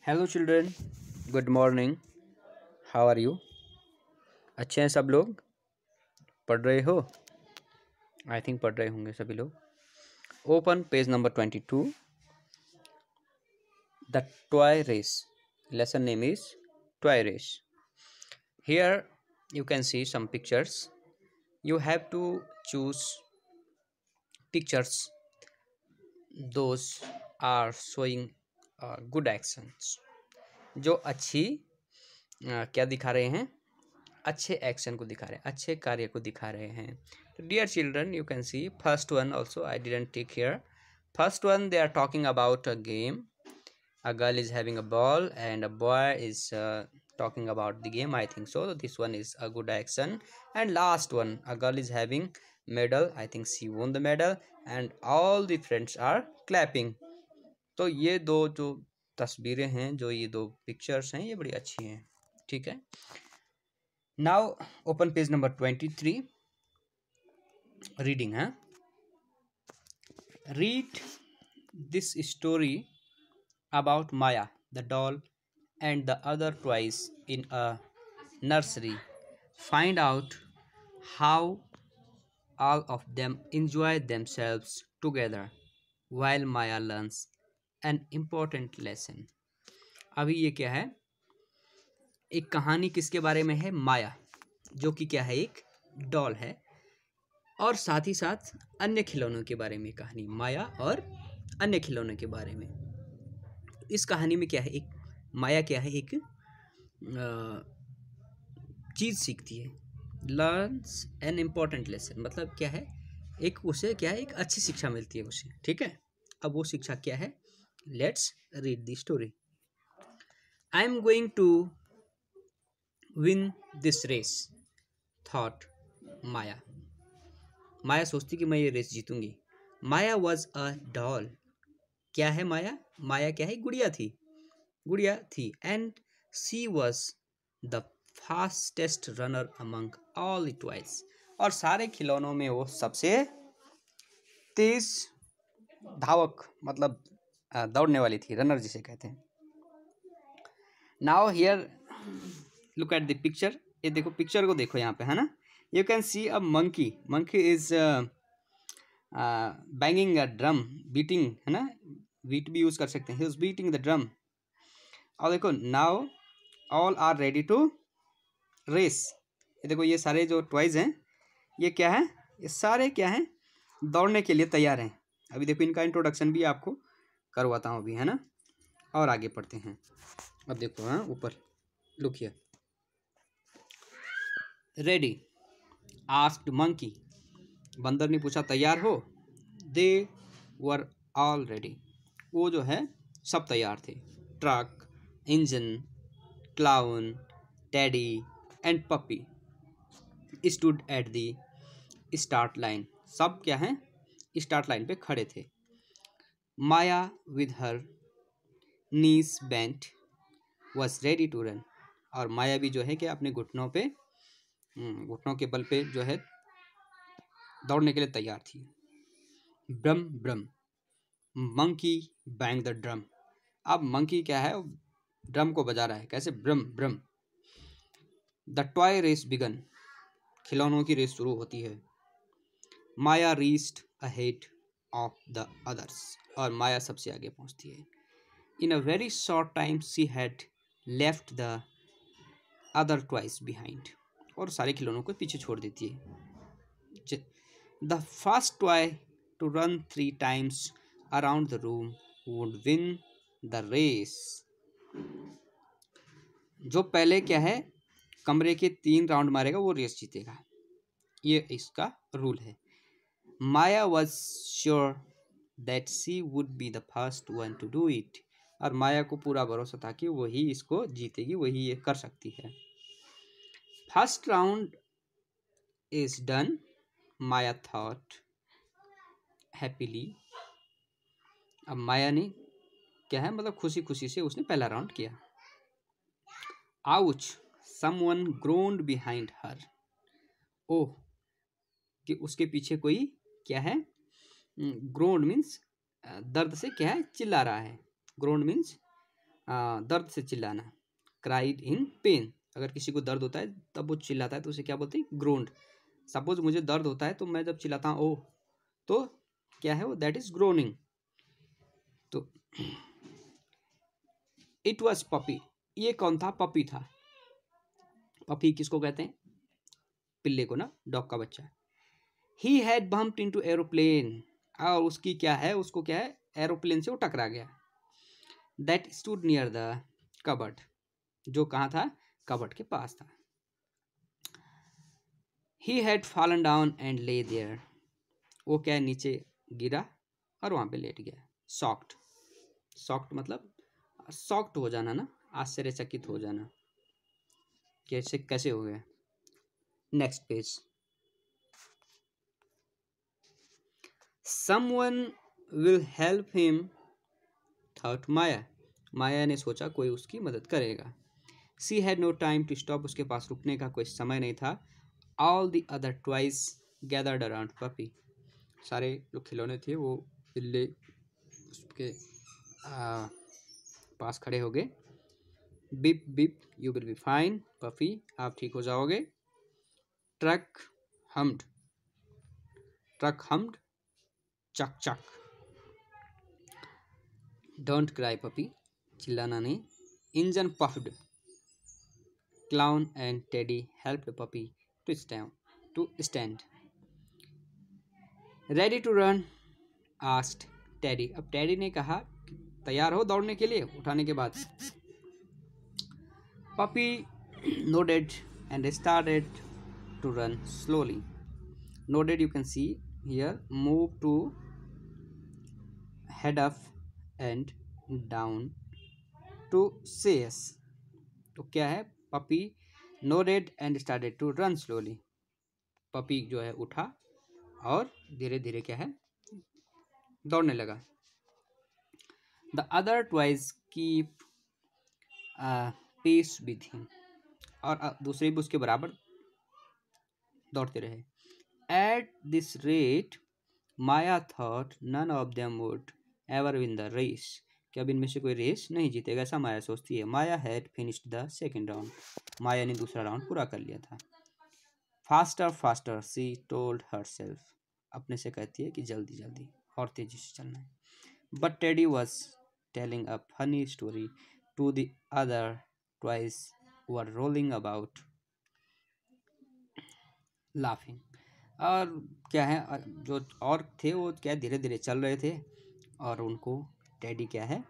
Hello children, good morning. How are you? अच्छे हैं सब लोग? पढ़ रहे हो? आई थिंक पढ़ रहे होंगे सभी लोग। Open page number 22। The toy race. Lesson name is toy race. Here you can see some pictures. You have to choose pictures. Those are showing good actions. जो अच्छी क्या दिखा रहे हैं? अच्छे एक्शन को दिखा रहे हैं, अच्छे कार्य को दिखा रहे हैं। तो dear children, you can see first one also I didn't take here. First one they are talking about a game. A girl is having a ball and a boy is talking about the game. I think so. This one is a good action. And last one, a girl is having medal. I think she won the medal and all the friends are clapping. तो ये दो जो तस्वीरें हैं, जो ये दो pictures हैं, ये बड़ी अच्छी हैं। ठीक है। Now open page number 23. Reading, huh? Read this story about Maya, the doll, and the other toys in a nursery. Find out how all of them enjoy themselves together while Maya learns an important lesson. अभी ये क्या है? एक कहानी किसके बारे में है? माया, जो कि क्या है? एक डॉल है। और साथ ही साथ अन्य खिलौनों के बारे में कहानी। माया और अन्य खिलौनों के बारे में। इस कहानी में क्या है? एक माया क्या है? एक चीज़ सीखती है। लर्न्स एन इम्पॉर्टेंट लेसन, मतलब क्या है? एक उसे क्या है? एक अच्छी शिक्षा मिलती है उसे। ठीक है। अब वो शिक्षा क्या है? Let's read the story. I am going to win this race, thought Maya. Maya सोचती कि मैं ये रेस जीतूंगी। Maya was a doll. क्या है माया? माया क्या है? गुड़िया थी। गुड़िया थी। And she was the fastest runner among all the toys. और सारे खिलौनों में वो सबसे तेज धावक, मतलब दौड़ने वाली थी। रनर जिसे कहते हैं। Now here look at the picture. ये देखो, पिक्चर को देखो यहाँ पे, है ना? You can see a monkey. Monkey is banging a drum, beating, है ना? बीट भी यूज कर सकते हैं। He was beating the drum. और देखो, now all are ready to race. ये देखो, ये सारे जो टॉयज हैं, ये क्या है? ये सारे क्या हैं? दौड़ने के लिए तैयार हैं। अभी देखो, इनका इंट्रोडक्शन भी आपको करवाता हूँ अभी, है ना? और आगे पढ़ते हैं। अब देखो, हाँ, ऊपर look here. Ready asked monkey. बंदर ने पूछा, तैयार हो? They were all ready. वो जो है सब तैयार थे। Truck, engine, clown, teddy and puppy stood at the start line. सब क्या है? स्टार्ट लाइन पे खड़े थे। Maya with her knees bent was ready to run. और माया भी जो है कि अपने घुटनों के बल पे जो है दौड़ने के लिए तैयार थी। Brum brum monkey bang the drum. अब मंकी क्या है? ड्रम को बजा रहा है। कैसे? Brum brum. The toy race began. खिलौनों की रेस शुरू होती है। Maya reached ahead of the others. और माया सबसे आगे पहुंचती है। In a very short time she had left the other toys behind. और सारे खिलौनों को पीछे छोड़ देती है। The first toy to run 3 times around the room would win the race. जो पहले क्या है? कमरे के 3 राउंड मारेगा, वो रेस जीतेगा। ये इसका रूल है। Maya was sure that she would be the first one to do it. और माया को पूरा भरोसा था कि वही इसको जीतेगी, वही ये कर सकती है। First round is done, Maya thought happily. अब माया ने क्या है? मतलब खुशी खुशी से उसने पहला राउंड किया। Ouch someone groaned behind her. Oh, कि उसके पीछे कोई क्या है? ग्रोन्ड मीन्स दर्द से क्या है? चिल्ला रहा है। ग्रोन्ड मीन्स दर्द से चिल्लाना, क्राइड इन पेन। अगर किसी को दर्द होता है तब वो चिल्लाता है तो उसे क्या बोलते हैं? ग्रोन्ड। सपोज मुझे दर्द होता है तो मैं जब चिल्लाता हूँ ओह, तो क्या है वो? That is groaning. तो इट वॉज पपी। ये कौन था? पपी था। पपी किसको कहते हैं? पिल्ले को ना, डॉग का बच्चा। He had bumped into aeroplane. और उसकी क्या है? उसको क्या है? एरोप्लेन से वो टकरा गया। That stood near the cupboard. जो कहाँ था? कबर्ड के पास था। He had fallen down and lay their. वो क्या है? नीचे गिरा और वहाँ पे लेट गया। शॉक्ड। शॉक्ड मतलब शॉक्ड हो जाना ना, आश्चर्यचकित हो जाना। कैसे कैसे हो गया? Next page. Someone will help him, thought Maya. माया ने सोचा कोई उसकी मदद करेगा। She had no time to stop. उसके पास रुकने का कोई समय नहीं था। All the other toys gathered around puppy. सारे जो खिलौने थे वो पिल्ले उसके पास खड़े हो गए। Beep beep, you will be fine Puffy, आप ठीक हो जाओगे। Truck hummed, truck hummed, chug chug. Don't cry puppy, चिल्लाना नहीं। Engine puffed, clown and Teddy helped puppy to stand. Ready to run asked Teddy. अब टेडी ने कहा तैयार हो दौड़ने के लिए? उठाने के बाद puppy nodded and started to run slowly. Nodded, you can see here, move to head up and down to say yes. तो क्या है? Puppy nodded and started to run slowly. Puppy जो है उठा और धीरे धीरे क्या है? दौड़ने लगा। The other toys keep pace with him. और दूसरे भी उसके बराबर दौड़ते रहे। At this rate, Maya thought none of them would ever win the race. कि अब इनमें से कोई रेस नहीं जीतेगा, ऐसा माया सोचती है। Maya had finished the second round. Maya ने दूसरा राउंड पूरा कर लिया था। Faster faster she told herself. अपने से कहती है कि जल्दी जल्दी और तेजी से चलना है। But Teddy was telling a funny story to the other toys were rolling about laughing. और क्या है, जो और थे वो क्या धीरे धीरे चल रहे थे और उनको टेडी क्या है?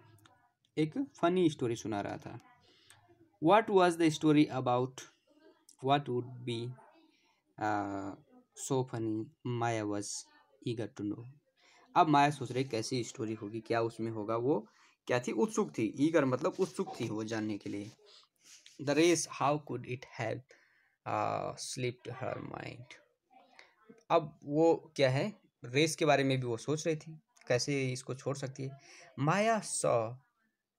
एक फनी स्टोरी सुना रहा था। What was the story about? What would be so funny? Maya was eager to know. अब माया सोच रही कैसी स्टोरी होगी, क्या उसमें होगा। वो क्या थी? उत्सुक थी। ईगर मतलब उत्सुक थी वो जानने के लिए। The race, how could it have slipped her mind. अब वो क्या है? रेस के बारे में भी वो सोच रही थी, कैसे इसको छोड़ सकती है। Maya saw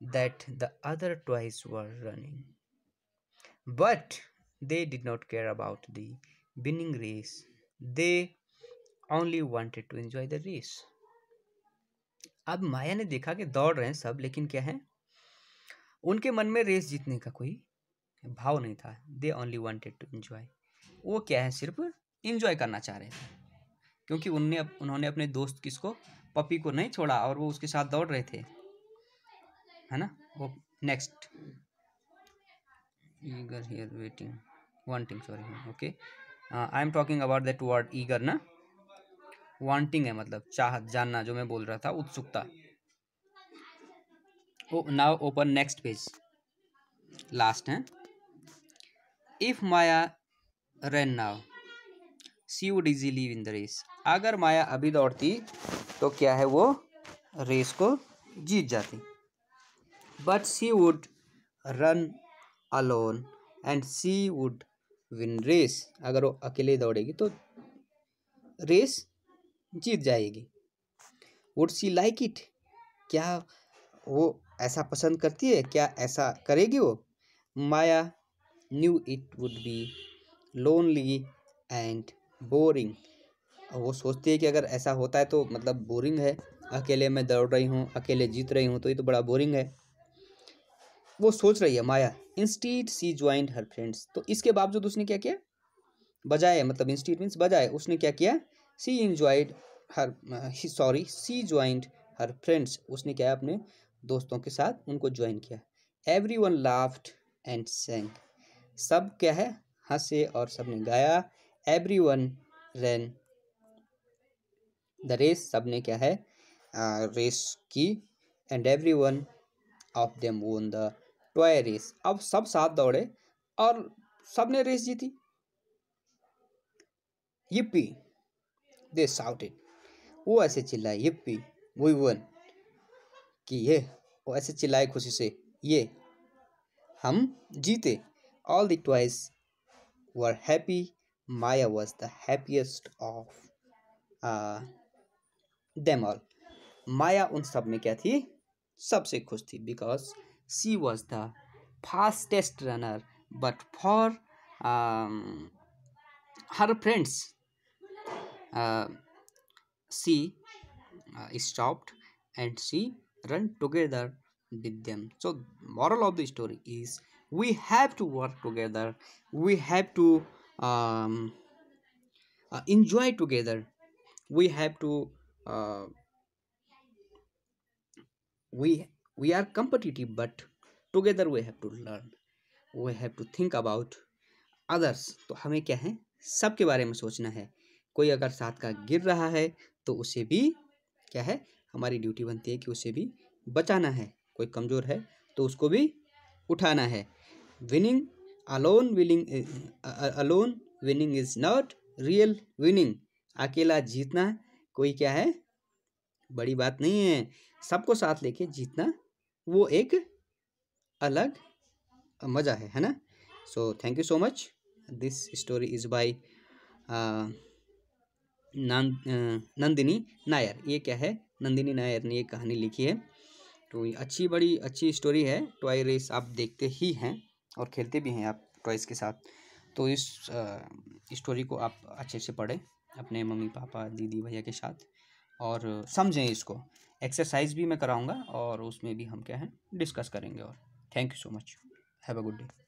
that the other toys were running but they did not care about the winning race, they only wanted to enjoy the race. अब माया ने देखा कि दौड़ रहे हैं सब, लेकिन क्या है? उनके मन में रेस जीतने का कोई भाव नहीं था। They only wanted to enjoy. वो क्या है? सिर्फ एंजॉय करना चाह रहे थे, क्योंकि उन्होंने अपने दोस्त किसको? पपी को नहीं छोड़ा और वो उसके साथ दौड़ रहे थे, है ना। वो next eager here waiting wanting, sorry, okay, I am talking about that word eager ना। वांटिंग है मतलब चाहत, जानना, जो मैं बोल रहा था, उत्सुकता। Now open next page, last है। If Maya run now she would easily win the race. अगर माया अभी दौड़ती तो क्या है? वो रेस को जीत जाती। But she would run alone and she would win race. अगर वो अकेले दौड़ेगी तो रेस जीत जाएगी। Would she like it? क्या वो ऐसा पसंद करती है? क्या ऐसा करेगी वो? Maya knew it would be lonely and boring. वो सोचती है कि अगर ऐसा होता है तो मतलब बोरिंग है, अकेले मैं दौड़ रही हूँ, अकेले जीत रही हूँ, तो ये तो बड़ा बोरिंग है। वो सोच रही है माया, इंस्टीड सी ज्वाइंड हर फ्रेंड्स। तो इसके बावजूद उसने क्या किया, बजाय मतलब इंस्टीड मीन्स बजाय, उसने क्या किया, सी इंजॉयड हर सी ज्वाइंड हर फ्रेंड्स, उसने क्या अपने दोस्तों के साथ उनको ज्वाइन किया। एवरीवन लाफ्ड एंड sang, सब क्या है, हंसे और सबने गाया। एवरीवन रैन द रेस, सबने क्या है रेस की। And everyone of them won the toy race, अब सब साथ दौड़े और सबने रेस जीती। yippee they shouted, वो ऐसे चिल्लाए, yippee we won, कि ये, वो ऐसे चिल्लाए खुशी से, ये हम जीते। all the toys were happy, Maya was the happiest of them all, माया उन सब में क्या थी, सबसे खुश थी। Because she was the fastest runner, but for her friends she stopped and she run together with them. So moral of the story is we have to work together, we have to enjoy together, we have to uh, we are competitive, but together we have to learn, we have to think about others। तो हमें क्या है, सबके बारे में सोचना है। कोई अगर साथ का गिर रहा है तो उसे भी क्या है, हमारी ड्यूटी बनती है कि उसे भी बचाना है। कोई कमज़ोर है तो उसको भी उठाना है। Winning alone winning is not real winning, अकेला जीतना कोई क्या है, बड़ी बात नहीं है। सबको साथ लेके जीतना वो एक अलग मज़ा है ना। So thank you so much. This story is by Nandini Nair. ये क्या है, नंदिनी नायर ने ये कहानी लिखी है। तो ये बड़ी अच्छी स्टोरी है। टॉय रेस आप देखते ही हैं और खेलते भी हैं आप टॉयज़ के साथ। तो इस स्टोरी को आप अच्छे से पढ़ें अपने मम्मी पापा दीदी भैया के साथ और समझें इसको। एक्सरसाइज भी मैं कराऊंगा और उसमें भी हम क्या है डिस्कस करेंगे। और thank you so much, have a good day.